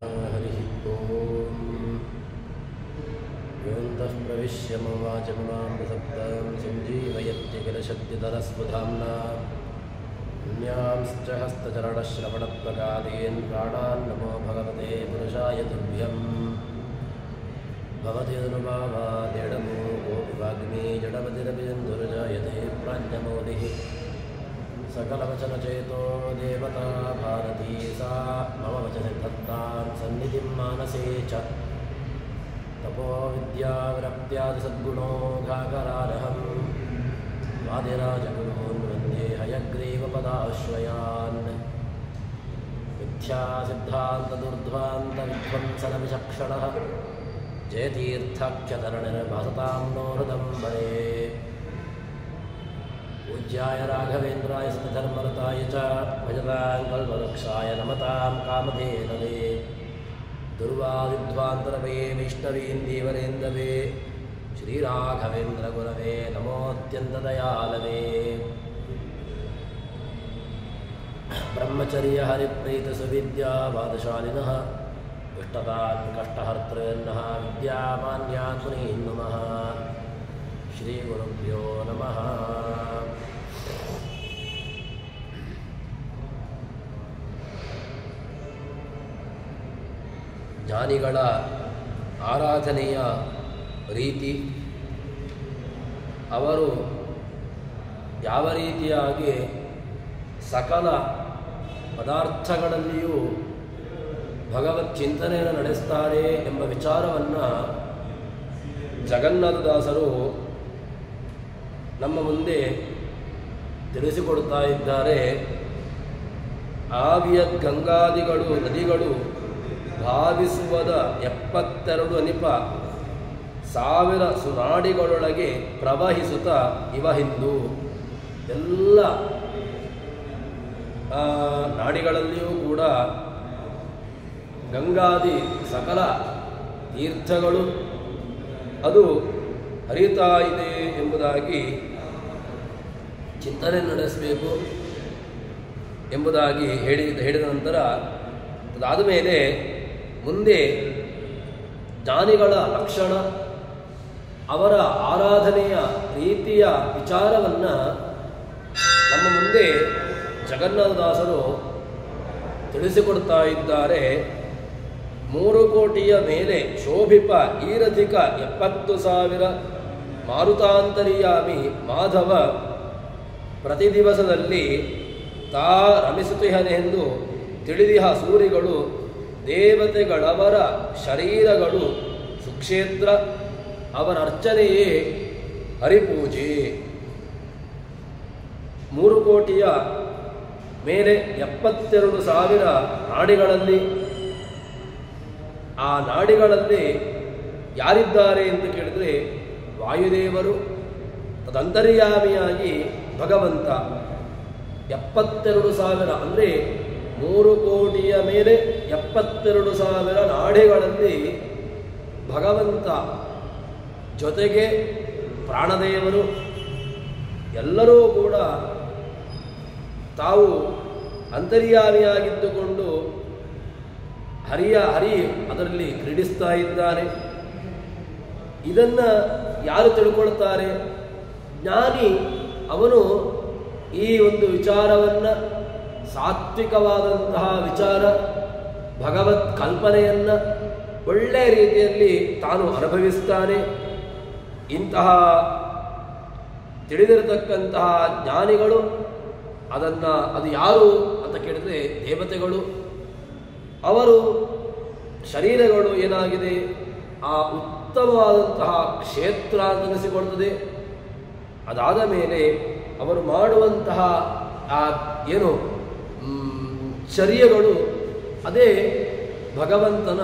हरिः ॐ योऽन्तः प्रविश्य मम वाचममामृतप्तां सञ्जीवयत्य किल शक्तिधरस्वधाम्ना पुण्यांश्च हस्तचरणश्रवणत्वकालीन् प्राणान् नमो भगवते पुरुषाय तुभ्यं भवति अनुभावादेडमो गोपिवाग्मी जडमतिरविन्दुर्जायते प्राज्ञमौलिः सकलवचनचेतो देवता भारती सा मम वचनधत्तां सन्निधिं मानसे च तपो विद्याविरक्त्यादिसद्गुणो घाकरारहं वादिराजगुरून् वन्दे हयग्रीवपदाश्रयान् मिथ्यासिद्धान्तदुर्ध्वान्तविध्वंसनविचक्षणः जयतीर्थाख्यतरणिर्भासतां नो हृदम्बरे पूज्याय राघवेन्द्राय सत्यधर्मरताय च भजतां कल्पवृक्षाय नमतां कामधेनवे दुर्वादिध्वान्तरवे वैष्णवीन्दीवरेन्दवे श्रीराघवेन्द्रगुरवे नमोऽत्यन्तदयालवे ब्रह्मचर्यहरिप्रीतसुविद्यावादशालिनः इष्टतां कष्टहर्तॄन्नः विद्यामान्यान् मुनीन् नमः श्रीगुरुभ्यो नमः। ಜ್ಞಾನಿಗಳ ಆರಾಧನೆಯ ರೀತಿ, ಅವರು ಯಾವ ರೀತಿಯಾಗಿ ಸಕಲ ಪದಾರ್ಥಗಳಲ್ಲಿಯೂ ಭಗವತ್ ಚಿಂತನೆಯನ್ನು ನಡೆಸ್ತಾರೆ ಎಂಬ ವಿಚಾರವನ್ನು ಜಗನ್ನಾಥದಾಸರು ನಮ್ಮ ಮುಂದೆ ತಿಳಿಸಿಕೊಡ್ತಾ ಇದ್ದಾರೆ. ಆವಿಯದ್ ಗಂಗಾದಿಗಳು ನದಿಗಳು ಭಾವಿಸುವದ 72 ಅನಿಪ 1000 ಸುನಾಡಿಗಳೊಳಗೆ ಪ್ರವಹಿಸುತ್ತ ಇವ ಹಿಂದು. ಎಲ್ಲ ನಾಡಿಗಳಲ್ಲಿಯೂ ಕೂಡ ಗಂಗಾದಿ ಸಕಲ ತೀರ್ಥಗಳು ಅದು ಹರಿತಾ ಇದೆ ಎಂಬುದಾಗಿ ಚಿಂತನೆ ನಡೆಸಬೇಕು ಎಂಬುದಾಗಿ ಹೇಳಿದ ನಂತರ ಅದಾದ ಮೇಲೆ ಮುಂದೆ ಜ್ಞಾನಿಗಳ ಲಕ್ಷಣ, ಅವರ ಆರಾಧನೆಯ ರೀತಿಯ ವಿಚಾರವನ್ನು ನಮ್ಮ ಮುಂದೆ ಜಗನ್ನಾಥದಾಸರು ತಿಳಿಸಿಕೊಡ್ತಾ ಇದ್ದಾರೆ. 3 ಕೋಟಿಯ ಮೇಲೆ ಶೋಭಿಪ ಈರಧಿಕ 70,000 ಮಾರುತಾಂತರ್ಯಾಮಿ ಮಾಧವ ಪ್ರತಿ ದಿವಸದಲ್ಲಿ ತಾ ರಮಿಸುತ್ತಿಹನೆಂದು ತಿಳಿದಿಹ ಸೂರಿಗಳು ದೇವತೆಗಳವರ ಶರೀರಗಳು ಸುಕ್ಷೇತ್ರ, ಅವರ ಅರ್ಚನೆಯೇ ಹರಿಪೂಜೆ. 3 ಕೋಟಿಯ ಮೇಲೆ 72,000 ನಾಡಿಗಳಲ್ಲಿ, ಆ ನಾಡಿಗಳಲ್ಲಿ ಯಾರಿದ್ದಾರೆ ಅಂತ ಕೇಳಿದರೆ ವಾಯುದೇವರು, ತದಂತರ್ಯಾಮಿಯಾಗಿ ಭಗವಂತ. 72,000 ಅಂದರೆ 3 ಕೋಟಿಯ ಮೇಲೆ 72,000 ನಾಡಿಗಳಲ್ಲಿ ಭಗವಂತ, ಜೊತೆಗೆ ಪ್ರಾಣದೇವರು ಎಲ್ಲರೂ ಕೂಡ ತಾವು ಅಂತರ್ಯಾಮಿಯಾಗಿದ್ದುಕೊಂಡು ಹರಿ ಅದರಲ್ಲಿ ಕ್ರೀಡಿಸ್ತಾ ಇದ್ದಾನೆ. ಇದನ್ನು ಯಾರು ತಿಳ್ಕೊಳ್ತಾರೆ? ಜ್ಞಾನಿ. ಅವನು ಈ ಒಂದು ವಿಚಾರವನ್ನು, ಸಾತ್ವಿಕವಾದಂತಹ ವಿಚಾರ, ಭಗವತ್ ಕಲ್ಪನೆಯನ್ನು ಒಳ್ಳೆಯ ರೀತಿಯಲ್ಲಿ ತಾನು ಅನುಭವಿಸ್ತಾನೆ. ಇಂತಹ ತಿಳಿದಿರತಕ್ಕಂತಹ ಜ್ಞಾನಿಗಳು ಅದು ಯಾರು ಅಂತ ಕೇಳಿದರೆ ದೇವತೆಗಳು. ಅವರು ಶರೀರಗಳು ಏನಾಗಿದೆ, ಆ ಉತ್ತಮವಾದಂತಹ ಕ್ಷೇತ್ರ ಅಂತ ಅನಿಸಿಕೊಳ್ತದೆ. ಅದಾದ ಮೇಲೆ ಅವರು ಮಾಡುವಂತಹ ಆ ಏನು ಚರ್ಯಗಳು, ಅದೇ ಭಗವಂತನ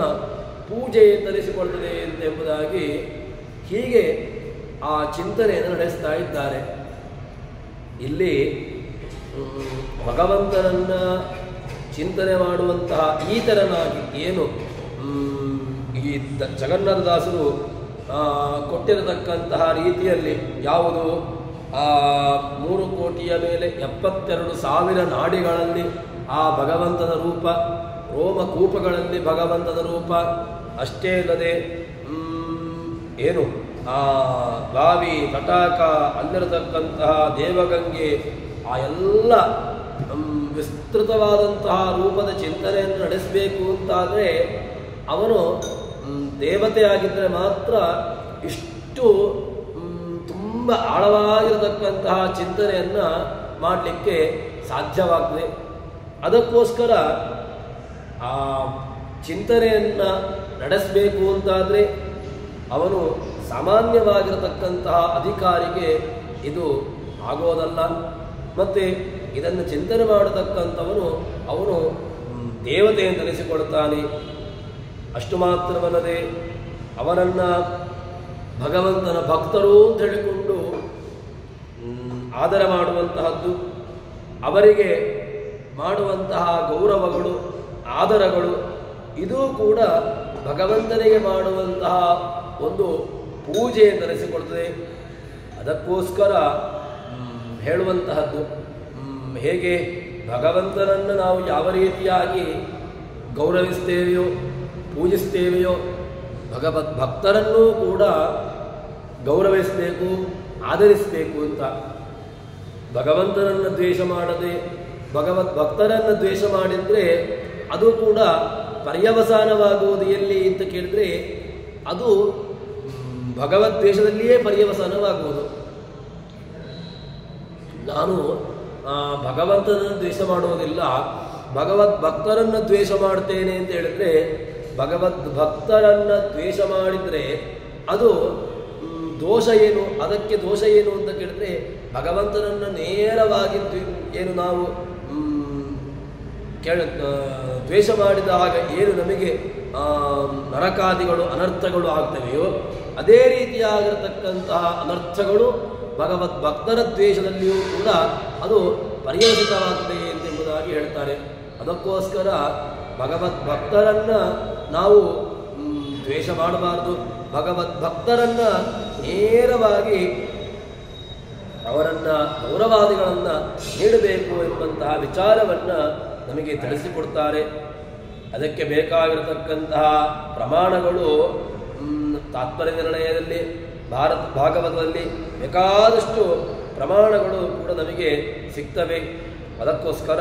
ಪೂಜೆ ತರಿಸಿಕೊಳ್ತದೆ ಎಂಬುದಾಗಿ ಹೀಗೆ ಆ ಚಿಂತನೆಯನ್ನು ನಡೆಸ್ತಾ ಇದ್ದಾರೆ. ಇಲ್ಲಿ ಭಗವಂತನನ್ನು ಚಿಂತನೆ ಮಾಡುವಂತಹ ಈತರನಾಗಿ ಏನು ಈ ಜಗನ್ನಾಥದಾಸರು ಕೊಟ್ಟಿರತಕ್ಕಂತಹ ರೀತಿಯಲ್ಲಿ ಯಾವುದು 3 ಕೋಟಿಯ ಮೇಲೆ 72,000 ನಾಡಿಗಳಲ್ಲಿ ಆ ಭಗವಂತನ ರೂಪ ರೋಮಕೂಪಗಳಲ್ಲಿ ಭಗವಂತನ ರೂಪ. ಅಷ್ಟೇ ಅಲ್ಲದೆ ಏನು ಆ ಬಾವಿ ತಟಾಕ ಅಲ್ಲಿರತಕ್ಕಂತಹ ದೇವಗಂಗೆ ಆ ಎಲ್ಲ ವಿಸ್ತೃತವಾದಂತಹ ರೂಪದ ಚಿಂತನೆಯನ್ನು ನಡೆಸಬೇಕು ಅಂತಾದರೆ ಅವನು ದೇವತೆ ಆಗಿದ್ದರೆ ಮಾತ್ರ ಇಷ್ಟು ತುಂಬ ಆಳವಾಗಿರತಕ್ಕಂತಹ ಚಿಂತನೆಯನ್ನು ಮಾಡಲಿಕ್ಕೆ ಸಾಧ್ಯವಾಗ್ತದೆ. ಅದಕ್ಕೋಸ್ಕರ ಆ ಚಿಂತನೆಯನ್ನು ನಡೆಸಬೇಕು ಅಂತಾದರೆ ಅವನು ಸಾಮಾನ್ಯವಾಗಿರತಕ್ಕಂತಹ ಅಧಿಕಾರಿಗೆ ಇದು ಆಗೋದಲ್ಲ. ಮತ್ತು ಇದನ್ನು ಚಿಂತನೆ ಮಾಡತಕ್ಕಂಥವನು ಅವನು ದೇವತೆ ಎಂದು ಅನಿಸಿಕೊಳ್ತಾನೆ. ಅಷ್ಟು ಮಾತ್ರವಲ್ಲದೆ ಅವನನ್ನು ಭಗವಂತನ ಭಕ್ತರು ಅಂತ ಹೇಳಿಕೊಂಡು ಆದರ ಮಾಡುವಂತಹದ್ದು, ಅವರಿಗೆ ಮಾಡುವಂತಹ ಗೌರವಗಳು ಆದರಗಳು ಇದೂ ಕೂಡ ಭಗವಂತನಿಗೆ ಮಾಡುವಂತಹ ಒಂದು ಪೂಜೆ ಎಂದು ಅನಿಸಿಕೊಳ್ತದೆ. ಅದಕ್ಕೋಸ್ಕರ ಹೇಳುವಂತಹದ್ದು ಹೇಗೆ ಭಗವಂತನನ್ನು ನಾವು ಯಾವ ರೀತಿಯಾಗಿ ಗೌರವಿಸ್ತೇವೆಯೋ ಪೂಜಿಸ್ತೇವೆಯೋ ಭಕ್ತರನ್ನೂ ಕೂಡ ಗೌರವಿಸಬೇಕು ಆದರಿಸಬೇಕು ಅಂತ. ಭಗವಂತನನ್ನು ದ್ವೇಷ ಮಾಡದೆ ಭಕ್ತರನ್ನು ದ್ವೇಷ ಮಾಡಿದರೆ ಅದು ಕೂಡ ಪರ್ಯವಸಾನವಾಗುವುದು ಎಲ್ಲಿ ಅಂತ ಕೇಳಿದ್ರೆ ಅದು ಭಗವದ್ವೇಷದಲ್ಲಿಯೇ ಪರ್ಯವಸಾನವಾಗುವುದು. ನಾನು ಭಗವಂತನನ್ನು ದ್ವೇಷ ಮಾಡುವುದಿಲ್ಲ, ಭಕ್ತರನ್ನು ದ್ವೇಷ ಮಾಡ್ತೇನೆ ಅಂತ ಹೇಳಿದ್ರೆ ಭಕ್ತರನ್ನು ದ್ವೇಷ ಮಾಡಿದರೆ ಅದು ದೋಷ ಏನು, ಅದಕ್ಕೆ ದೋಷ ಏನು ಅಂತ ಕೇಳಿದ್ರೆ ಭಗವಂತನನ್ನು ನೇರವಾಗಿ ಏನು ನಾವು ದ್ವೇಷ ಮಾಡಿದಾಗ ಏನು ನಮಗೆ ನರಕಾದಿಗಳು ಅನರ್ಥಗಳು ಆಗ್ತವೆಯೋ ಅದೇ ರೀತಿಯಾಗಿರತಕ್ಕಂತಹ ಅನರ್ಥಗಳು ಭಕ್ತರ ದ್ವೇಷದಲ್ಲಿಯೂ ಕೂಡ ಅದು ಪರ್ಯವಸಿತವಾಗ್ತದೆ ಎಂಬುದಾಗಿ ಹೇಳ್ತಾರೆ. ಅದಕ್ಕೋಸ್ಕರ ಭಕ್ತರನ್ನು ನಾವು ದ್ವೇಷ ಮಾಡಬಾರ್ದು, ಭಕ್ತರನ್ನು ನೇರವಾಗಿ ಅವರನ್ನು ಗೌರವಾದಿಗಳನ್ನು ನೀಡಬೇಕು ಎಂಬಂತಹ ವಿಚಾರವನ್ನು ನಮಗೆ ತಿಳಿಸಿಕೊಡ್ತಾರೆ. ಅದಕ್ಕೆ ಬೇಕಾಗಿರತಕ್ಕಂತಹ ಪ್ರಮಾಣಗಳು ತಾತ್ಪರ್ಯ ನಿರ್ಣಯದಲ್ಲಿ ಭಾಗವತದಲ್ಲಿ ಬೇಕಾದಷ್ಟು ಪ್ರಮಾಣಗಳು ಕೂಡ ನಮಗೆ ಸಿಗ್ತವೆ. ಅದಕ್ಕೋಸ್ಕರ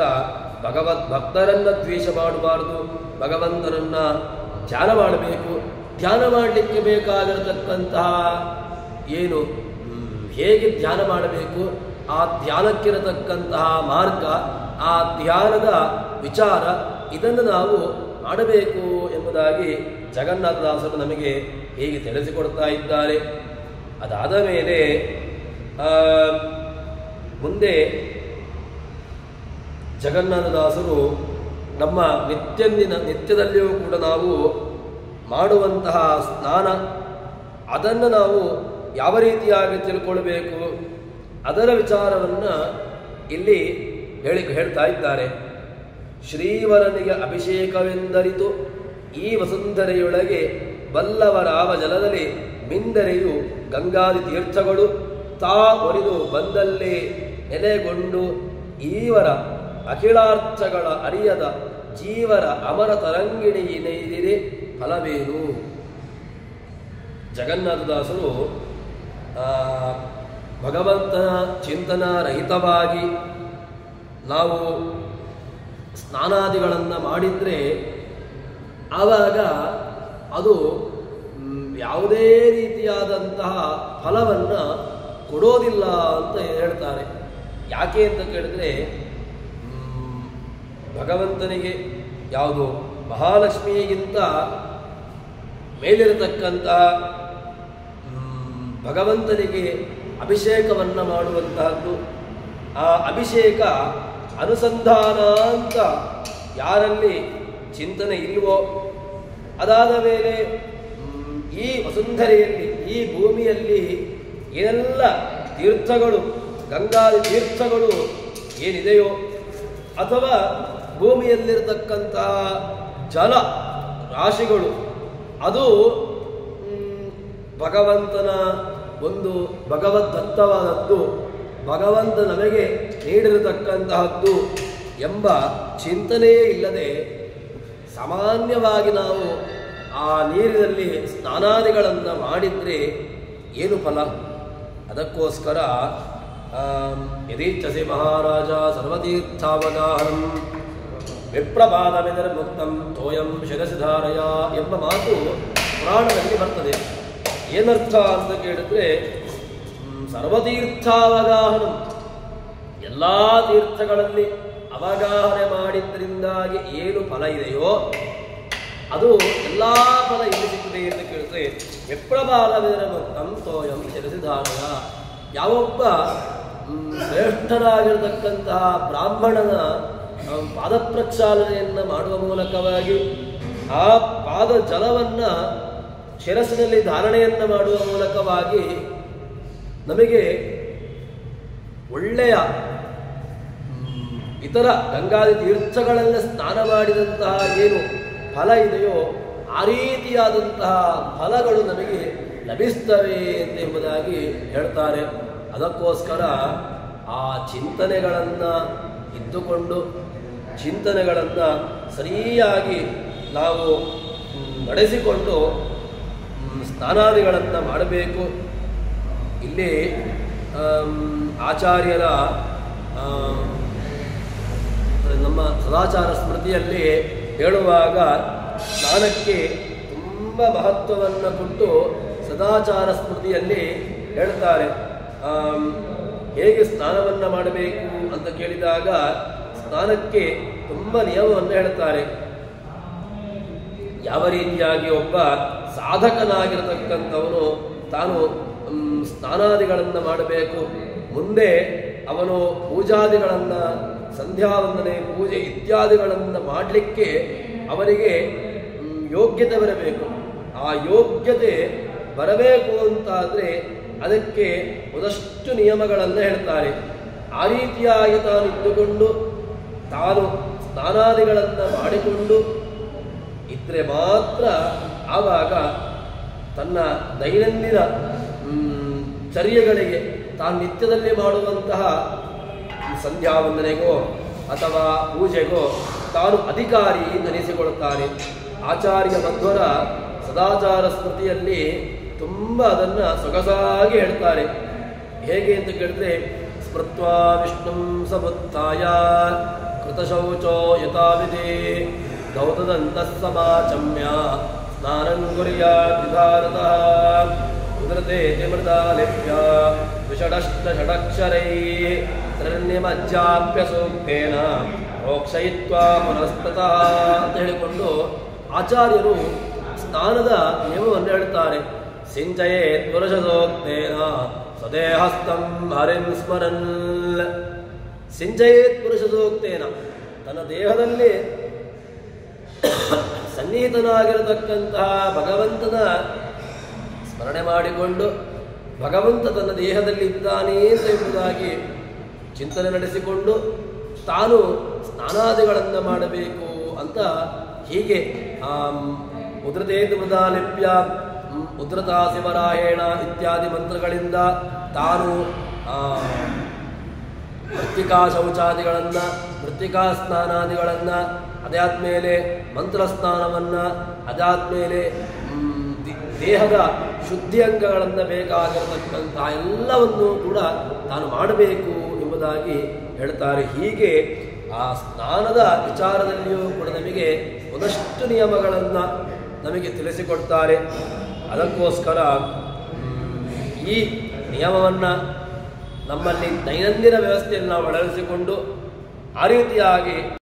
ಭಕ್ತರನ್ನು ದ್ವೇಷ ಮಾಡಬಾರ್ದು, ಭಗವಂತನನ್ನು ಧ್ಯಾನ ಮಾಡಬೇಕು. ಧ್ಯಾನ ಮಾಡಲಿಕ್ಕೆ ಬೇಕಾಗಿರತಕ್ಕಂತಹ ಏನು ಹೇಗೆ ಧ್ಯಾನ ಮಾಡಬೇಕು, ಆ ಧ್ಯಾನಕ್ಕಿರತಕ್ಕಂತಹ ಮಾರ್ಗ, ಆ ಧ್ಯಾನದ ವಿಚಾರ ಇದನ್ನು ನಾವು ಮಾಡಬೇಕು ಎಂಬುದಾಗಿ ಜಗನ್ನಾಥದಾಸರು ನಮಗೆ ಹೇಗೆ ತಿಳಿಸಿಕೊಡ್ತಾ ಇದ್ದಾರೆ. ಅದಾದ ಮೇಲೆ ಮುಂದೆ ಜಗನ್ನಾಥದಾಸರು ನಮ್ಮ ನಿತ್ಯದಲ್ಲಿಯೂ ಕೂಡ ನಾವು ಮಾಡುವಂತಹ ಸ್ನಾನ ಅದನ್ನು ನಾವು ಯಾವ ರೀತಿಯಾಗಿ ತಿಳ್ಕೊಳ್ಬೇಕು ಅದರ ವಿಚಾರವನ್ನು ಇಲ್ಲಿ ಹೇಳ್ತಾ ಇದ್ದಾರೆ. ಶ್ರೀವರನಿಗೆ ಅಭಿಷೇಕವೆಂದರಿತು ಈ ವಸುಂಧರೆಯೊಳಗೆ ಬಲ್ಲವರಾವ ಜಲದಲ್ಲಿ ಮಿಂದರೆಯು ಗಂಗಾದಿ ತೀರ್ಥಗಳು ತಾ ಒಲಿದು ಬಂದಲ್ಲೇ ನೆಲೆಗೊಂಡು ಈವರ ಅಖಿಲಾರ್ಥಗಳ ಅರಿಯದ ಜೀವರ ಅಮರ ತರಂಗಿಣಿಯಿದೆ ಫಲವೇನು. ಜಗನ್ನಾಥದಾಸರು ಭಗವಂತನ ಚಿಂತನ ರಹಿತವಾಗಿ ನಾವು ಸ್ನಾನಾದಿಗಳನ್ನು ಮಾಡಿದರೆ ಆವಾಗ ಅದು ಯಾವುದೇ ರೀತಿಯಾದಂತಹ ಫಲವನ್ನು ಕೊಡೋದಿಲ್ಲ ಅಂತ ಹೇಳ್ತಾರೆ. ಯಾಕೆ ಅಂತ ಕೇಳಿದ್ರೆ ಭಗವಂತನಿಗೆ ಯಾವುದು ಮಹಾಲಕ್ಷ್ಮಿಗಿಂತ ಮೇಲಿರತಕ್ಕಂತಹ ಭಗವಂತನಿಗೆ ಅಭಿಷೇಕವನ್ನು ಮಾಡುವಂತಹದ್ದು, ಆ ಅಭಿಷೇಕ ಅನುಸಂಧಾನ ಅಂತ ಯಾರಲ್ಲಿ ಚಿಂತನೆ ಇಲ್ವೋ ಅದಾದ ಮೇಲೆ ಈ ವಸುಂಧರೆಯಲ್ಲಿ ಈ ಭೂಮಿಯಲ್ಲಿ ಏನೆಲ್ಲ ತೀರ್ಥಗಳು ಗಂಗಾದಿ ತೀರ್ಥಗಳು ಏನಿದೆಯೋ ಅಥವಾ ಭೂಮಿಯಲ್ಲಿರತಕ್ಕಂತಹ ಜಲ ರಾಶಿಗಳು ಅದು ಭಗವಂತನ ಒಂದು ಭಗವದ್ದತ್ತವಾದದ್ದು, ಭಗವಂತ ನಮಗೆ ನೀಡಿರತಕ್ಕಂತಹದ್ದು ಎಂಬ ಚಿಂತನೆಯೇ ಇಲ್ಲದೆ ಸಾಮಾನ್ಯವಾಗಿ ನಾವು ಆ ನೀರಿನಲ್ಲಿ ಸ್ನಾನಾದಿಗಳನ್ನು ಮಾಡಿದರೆ ಏನು ಫಲ? ಅದಕ್ಕೋಸ್ಕರ ಯದೀಚ್ಛಸಿ ಮಹಾರಾಜ ಸರ್ವತೀರ್ಥಾವಗಾಹನಂ ವಿಪ್ರಪಾದಮಿರ್ಮುಕ್ತಂ ತೋಯಂ ಶಿರಸಿ ಧಾರಯ ಎಂಬ ಮಾತು ಪುರಾಣದಲ್ಲಿ ಬರ್ತದೆ. ಏನರ್ಥ ಅಂತ ಕೇಳಿದ್ರೆ, ಸರ್ವತೀರ್ಥಾವಗಾಹನಂ, ಎಲ್ಲ ತೀರ್ಥಗಳಲ್ಲಿ ಅವಗಾಹನೆ ಮಾಡಿದ್ರಿಂದಾಗಿ ಏನು ಫಲ ಇದೆಯೋ ಅದು ಎಲ್ಲ ಫಲ ಇಲ್ಲಿ ಸಿಕ್ಕಿದೆ ಅಂತ ಕೇಳಿದ್ರೆ, ವಿಪ್ರಪಾದಮಿರ್ಮುಕ್ತಂ ತೋಯಂ ಶಿರಸಿ ಧಾರಯ. ಯಾವೊಬ್ಬ ಶ್ರೇಷ್ಠರಾಗಿರತಕ್ಕಂತಹ ಬ್ರಾಹ್ಮಣನ ಪಾದ ಪ್ರಕ್ಷಾಲನೆಯನ್ನು ಮಾಡುವ ಮೂಲಕವಾಗಿ ಆ ಪಾದ ಜಲವನ್ನು ಶಿರಸ್ಸಿನಲ್ಲಿ ಧಾರಣೆಯನ್ನು ಮಾಡುವ ಮೂಲಕವಾಗಿ ನಮಗೆ ಒಳ್ಳೆಯ ಇತರ ಗಂಗಾದಿ ತೀರ್ಥಗಳಲ್ಲಿ ಸ್ನಾನ ಮಾಡಿದಂತಹ ಏನು ಫಲ ಇದೆಯೋ ಆ ರೀತಿಯಾದಂತಹ ಫಲಗಳು ನಮಗೆ ಲಭಿಸ್ತವೆ ಎಂಬುದಾಗಿ ಹೇಳ್ತಾರೆ. ಅದಕ್ಕೋಸ್ಕರ ಆ ಚಿಂತನೆಗಳನ್ನು ಇದ್ದುಕೊಂಡು ಚಿಂತನೆಗಳನ್ನು ಸರಿಯಾಗಿ ನಾವು ನಡೆಸಿಕೊಂಡು ಸ್ನಾನಾದಿಗಳನ್ನು ಮಾಡಬೇಕು. ಇಲ್ಲಿ ಆಚಾರ್ಯರ ನಮ್ಮ ಸದಾಚಾರ ಸ್ಮೃತಿಯಲ್ಲಿ ಹೇಳುವಾಗ ಸ್ನಾನಕ್ಕೆ ತುಂಬ ಮಹತ್ವವನ್ನು ಕೊಟ್ಟು ಸದಾಚಾರ ಸ್ಮೃತಿಯಲ್ಲಿ ಹೇಳ್ತಾರೆ. ಹೇಗೆ ಸ್ನಾನವನ್ನು ಮಾಡಬೇಕು ಅಂತ ಕೇಳಿದಾಗ ಸ್ನಾನಕ್ಕೆ ತುಂಬ ನಿಯಮವನ್ನು ಹೇಳ್ತಾರೆ. ಯಾವ ರೀತಿಯಾಗಿ ಒಬ್ಬ ಸಾಧಕನಾಗಿರತಕ್ಕಂಥವನು ತಾನು ಸ್ನಾನಾದಿಗಳನ್ನು ಮಾಡಬೇಕು, ಮುಂದೆ ಅವನು ಪೂಜಾದಿಗಳನ್ನು ಸಂಧ್ಯಾವಂದನೆ ಪೂಜೆ ಇತ್ಯಾದಿಗಳನ್ನು ಮಾಡಲಿಕ್ಕೆ ಅವನಿಗೆ ಯೋಗ್ಯತೆ ಬರಬೇಕು. ಆ ಯೋಗ್ಯತೆ ಬರಬೇಕು ಅಂತಾದರೆ ಅದಕ್ಕೆ ಒಂದಷ್ಟು ನಿಯಮಗಳನ್ನು ಹೇಳ್ತಾರೆ. ಆ ರೀತಿಯಾಗಿ ತಾನು ಇದ್ದುಕೊಂಡು ತಾನು ಸ್ನಾನಾದಿಗಳನ್ನು ಮಾಡಿಕೊಂಡು ಇದ್ದರೆ ಮಾತ್ರ ಆವಾಗ ತನ್ನ ದೈನಂದಿನ ಚರ್ಯೆಗಳಿಗೆ ತಾನು ನಿತ್ಯದಲ್ಲಿ ಮಾಡುವಂತಹ ಸಂಧ್ಯಾವಂದನೆಗೋ ಅಥವಾ ಪೂಜೆಗೋ ತಾನು ಅಧಿಕಾರಿ ನೆನೆಸಿಕೊಳ್ಳುತ್ತಾನೆ. ಆಚಾರ್ಯ ಮಧ್ವರ ಸದಾಚಾರ ಸ್ಮೃತಿಯಲ್ಲಿ ತುಂಬ ಅದನ್ನು ಸೊಗಸಾಗಿ ಹೇಳ್ತಾರೆ. ಹೇಗೆ ಅಂತ ಕೇಳಿದ್ರೆ, ಸ್ಮೃತ್ವಾ ವಿಷ್ಣುಂ ಸಮುತ್ಥಾಯ ಕೃತಶೌಚೋ ಯಥಾವಿಧಿ ದೌತದಂತಃ ಸಮಾಚಮ್ಯ ಸ್ನಾನಂ ಕುರ್ಯಾತ್ ವಿಧಾನತಃ ಉದೃತೇತಿ ಮೃದಾಲಿಪ್ಯ ವಿಷಡಷ್ಟ ಷಡಕ್ಷರೈ ತ್ರನ್ಯಮಜ್ಜಾಪ್ಯ ಸೂಕ್ತೇನ ಪ್ರೋಕ್ಷಯಿತ್ವಾ ಪುನಸ್ತತಃ ಅಂತ ಹೇಳಿಕೊಂಡು ಆಚಾರ್ಯರು ಸ್ನಾನದ ನಿಯಮವನ್ನು ಹೇಳ್ತಾರೆ. ಸಿಂಚಯೇತ್ ಪುರುಷಸೂಕ್ತೇನ ಸದೇಹಸ್ತಂ ಹರಿಂ ಸ್ಮರನ್. ಸಿಂಚಯೇತ್ ಪುರುಷಸೂಕ್ತೇನ, ತನ್ನ ದೇಹದಲ್ಲಿ ಸನ್ನಿಹಿತನಾಗಿರತಕ್ಕಂತಹ ಭಗವಂತನ ಸ್ಮರಣೆ ಮಾಡಿಕೊಂಡು ಭಗವಂತ ತನ್ನ ದೇಹದಲ್ಲಿ ಇದ್ದಾನೆ ಅಂತ ಎಂಬುದಾಗಿ ಚಿಂತನೆ ನಡೆಸಿಕೊಂಡು ತಾನು ಸ್ನಾನಾದಿಗಳನ್ನು ಮಾಡಬೇಕು ಅಂತ ಹೀಗೆ ಉದ್ರತೇತಿ ಮೃದಾಲಿಪ್ಯ ಉದ್ರತಾ ಶಿವರಾಯಣ ಇತ್ಯಾದಿ ಮಂತ್ರಗಳಿಂದ ತಾನು ಮೃತ್ತಿಕಾ ಶೌಚಾದಿಗಳನ್ನು ಮೃತ್ತಿಕಾ ಸ್ನಾನಾದಿಗಳನ್ನು ಅದಾದ್ಮೇಲೆ ಮಂತ್ರ ಸ್ನಾನವನ್ನು ಅದಾದ್ಮೇಲೆ ದೇಹದ ಶುದ್ಧಿ ಅಂಗಗಳನ್ನು ಬೇಕಾಗಿರತಕ್ಕಂಥ ಎಲ್ಲವನ್ನೂ ಕೂಡ ತಾನು ಮಾಡಬೇಕು ಎಂಬುದಾಗಿ ಹೇಳ್ತಾರೆ. ಹೀಗೆ ಆ ಸ್ನಾನದ ವಿಚಾರದಲ್ಲಿಯೂ ಕೂಡ ನಮಗೆ ಒಂದಷ್ಟು ನಿಯಮಗಳನ್ನು ನಮಗೆ ತಿಳಿಸಿಕೊಡ್ತಾರೆ. ಅದಕ್ಕೋಸ್ಕರ ಈ ನಿಯಮವನ್ನು ನಮ್ಮಲ್ಲಿ ದೈನಂದಿನ ವ್ಯವಸ್ಥೆಯನ್ನು ನಾವು ಅಳವಡಿಸಿಕೊಂಡು ಆ ರೀತಿಯಾಗಿ